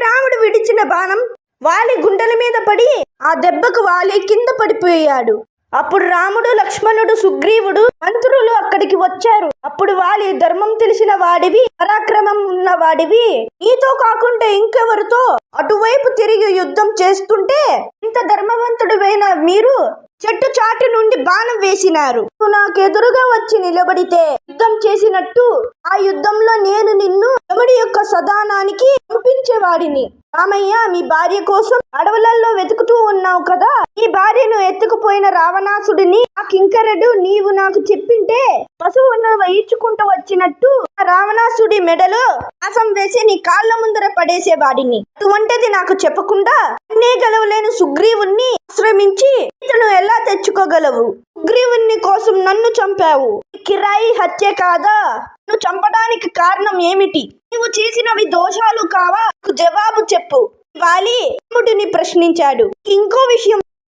రాముడు విడిచిన బాణం వాలి గుండెల మీద పడి ఆ దెబ్బకు వాలి కింద పడిపోయాడు. అప్పుడు రాముడు, లక్ష్మణుడు, సుగ్రీవుడు, మంత్రులు అక్కడికి వచ్చారు. అప్పుడు వాలి, ధర్మం తెలిసిన వాడివి, పరాక్రమం ఉన్న వాడివి, నీతో కాకుండా ఇంకెవరితో అటువైపు తిరిగి యుద్ధం చేస్తుంటే ఇంత ధర్మవంతుడివైన మీరు చెట్టు చాటు నుండి బాణం వేసినారు. నాకు ఎదురుగా వచ్చి నిలబడితే యుద్ధం చేసినట్టు ఆ యుద్ధంలో నేను నిన్ను యముడి యొక్క సదానానికి పంపించేవాడిని. రామయ్య, మీ భార్య కోసం అడవులలో వెతుకుతూ ఉన్నావు కదా, ఈ భార్యను ఎత్తుకుపోయిన రావణాసుడిని ఆ కింకరుడు నీవు నాకు చెప్పింటే పశువును ఈడ్చుకుంటూ వచ్చినట్టు రావణాసుడి మెడలో ఆసం వేసి నీ కాళ్ళ ముందర పడేసేవాడిని. అటువంటిది నాకు చెప్పకుండా అన్నే గెలవలేని సుగ్రీవుణ్ణి ఆశ్రమించి ఇతను ఎలా తెచ్చుకోగలవు? సుగ్రీవుని కోసం నన్ను చంపావు. కిరాయి హత్య కాదా? నువ్వు చంపడానికి కారణం ఏమిటి? నువ్వు చేసినవి దోషాలు కావా? జవాబు చెప్పు. వాలి రాముడిని ప్రశ్నించాడు. ఇంకో విషయం